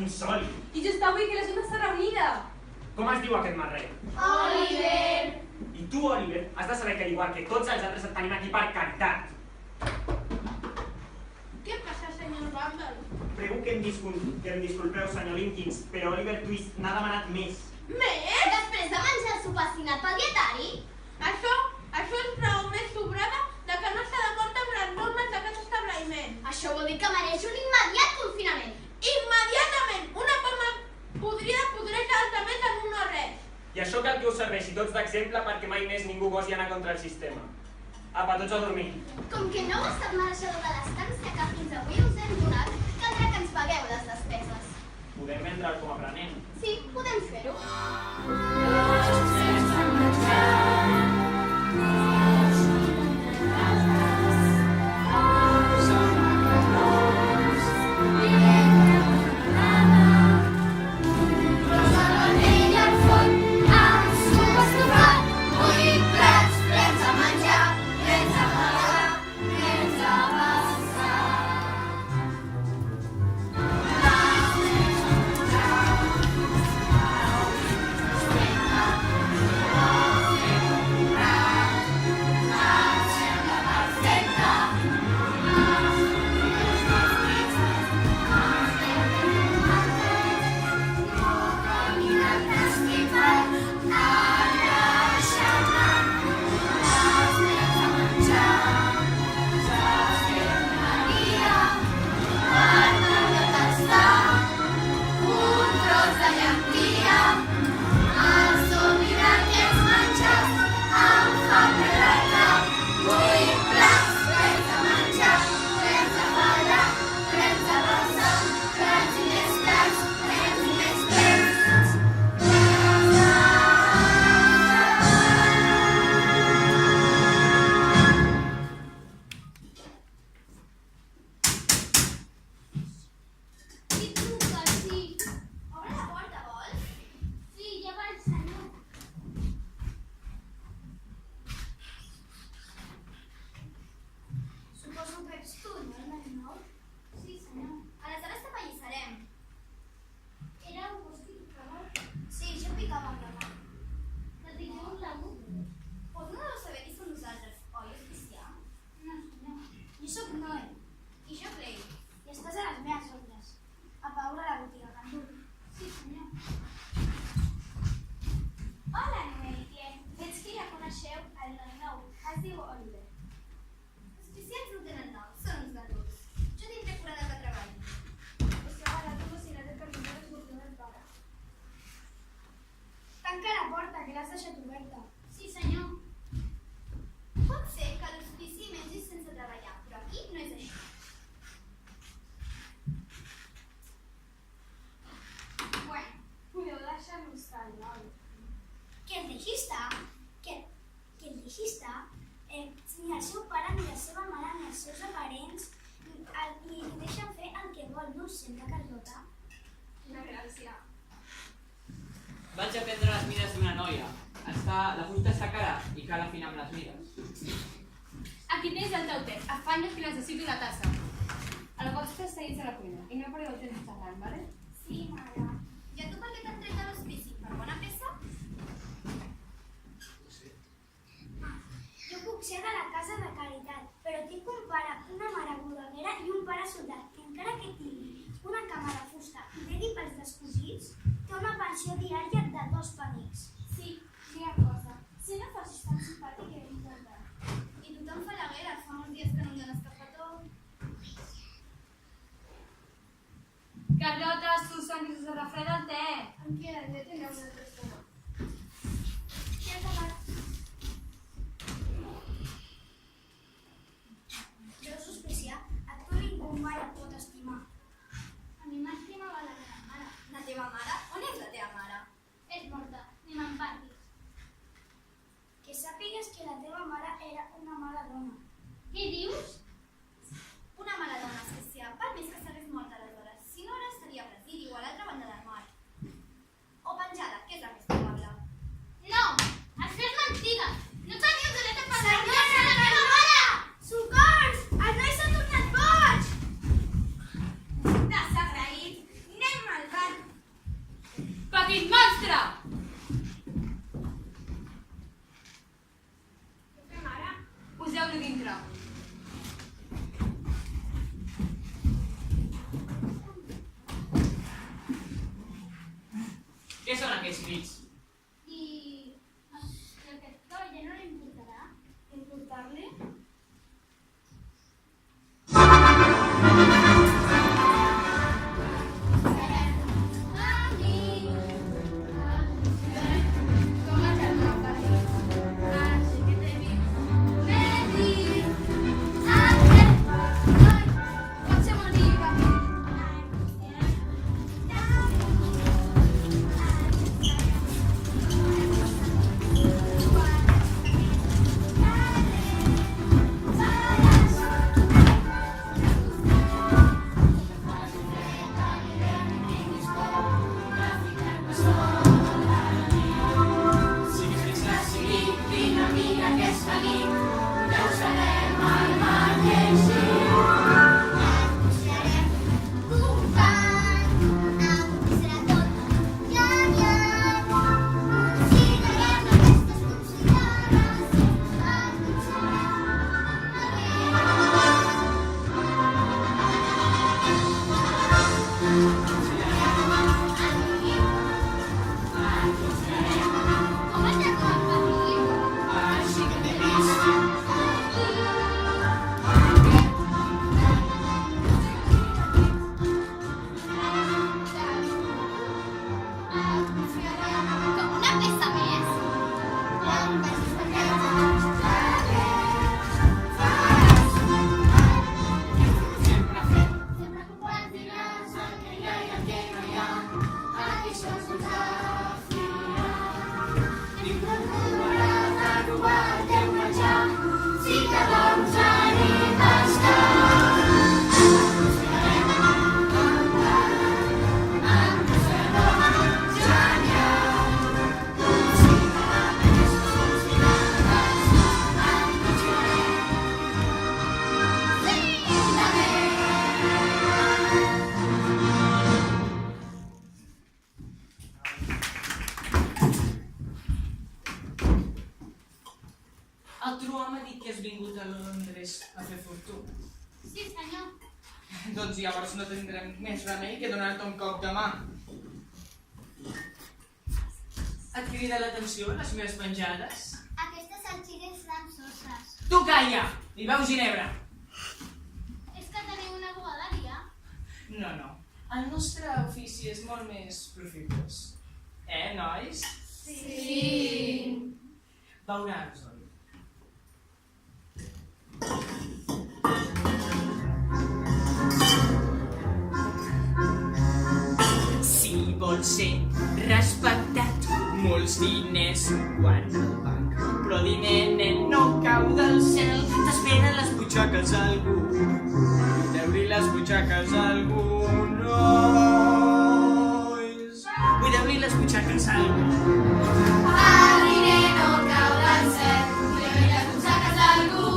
Insòlit. I just avui que la gent està reunida. Com es diu aquest marrer? Oliver! I tu, Oliver, has de saber que igual que tots els altres et tenim aquí per caritat. Què passa, senyor Bumble? Prego que em disculpeu, senyor Linkins, però Oliver Twist n'ha demanat més. Més? Després de menjar el sopar assignat pel dietari? Això és prou més sobrada de que no està d'acord amb les normes d'aquest establiment. Això vol dir que mereix un immediat confinament. Immediatament! Una poma podrida podreix altament en un no res. I això cal que us serveixi tots d'exemple perquè mai més ningú gosi anar contra el sistema. Apa, tots a dormir. Com que no heu estat mereixedor de l'estància que fins avui us hem donat, caldrà que ens pagueu les despeses. Podem vendre'l com a aprenent. Sí, podem fer-ho. Sí, senyor. Pot ser que l'hospici mengis sense treballar, però aquí no és això. Bueno, podeu deixar-nos estar, no? Que el deixi estar? Que el deixi estar? Ni el seu pare, ni la seva mare, ni els seus parents li deixen fer el que vol, no ho sembla, Carlota? Una gràcia. Vaig a prendre les mides d'una noia. La fusta està cara i cal afinar amb les mides. Aquí tens el teu té. Afanya't que necessito una tassa. El vostre seguits a la cuina i no perdeu temps xerrant, vale? Sí, mare. I a tu per què t'han tret de l'hospici? Per bona peça? Jo puc ser de la casa de caritat, però tinc un pare, una mare bodeguera i un pare soldat, que encara que tingui una cama de fusta i begui pels descosits, té una pensió diària de 2 penics. Sí, mira cosa, si no fossis tan simpàtic era important. I tothom fa la guerra, fa molts dies que no em dones cap petó. Carlota, Susan, que se refreda el té. Em queda el llet i una altra estona. Què has acabat? Veus, Auspícia, a tu ningú mai et pot estimar. A mi m'estimava la meva mare. La teva mare? On és la teva mare? És morta, ni me'n parlis. Que sàpigues que la teva mare era una mala dona. Què dius? Una mala dona, Auspícia. Val més que s'hagués mort aleshores. Si no, ara estaria a Brasil o a l'altra banda del mar. O penjada petit monstre! Què fem ara? Poseu-lo dintre. Què són aquests crits? I aquest coll ja no li importarà? Importar-li? El truà m'ha dit que has vingut a Londres a fer fortuna. Sí, senyor. Doncs llavors no tindrem més remei que donar-te un cop de mà. Et crida l'atenció les meves penjades? Aquestes salsigues dansoses. Tu calla! Hi veu ginebra! És que teniu una bugaderia? No. El nostre ofici és molt més profitós. Nois? Sí. Veuràs, oi? Si vols ser respectat, molts diners guarda al banc. Però diner, nen, no cau del cel, t'esperen les butxaques algú. Vull les butxaques algú, nois. Vull les butxaques algú. El diner no cau del cel, i les butxaques d'algú.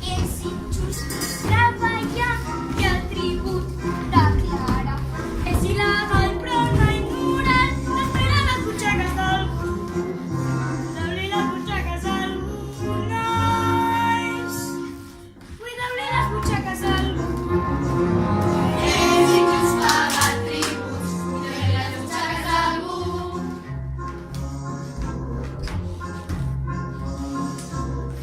És injust treballar i el tribut declarar. És il·legal però no immoral, t'esperen les butxaques d'algú. Deu-li les butxaques a algú, nois. Cuideu-li les butxaques a algú. És injust pagar tributs, i les butxaques d'algú.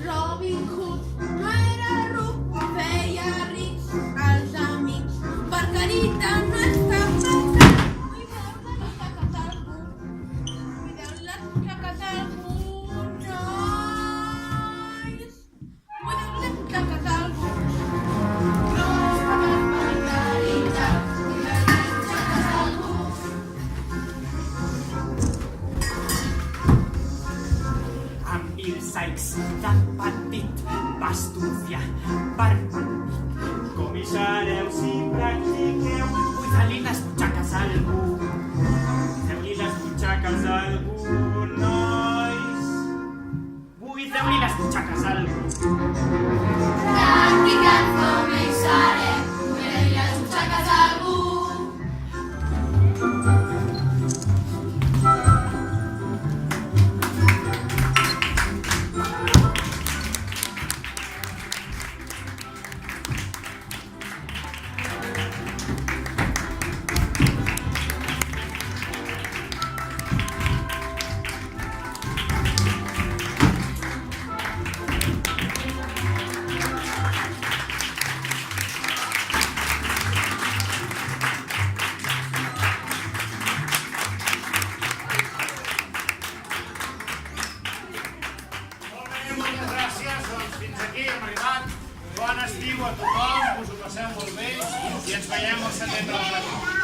Robin Hood no era ruc, feia rics als amics. Per caritat no és cap pensat. Cuideu les butxaques d'algú. Cuideu les butxaques d'algú, nois. Cuideu les butxaques d'algú. No es pagat per caritat. Cuideu les butxaques d'algú. Amb Bill Sykes de petit va estudiar per pandit. Com hi sereu si practiqueu? Cuidar-li metres.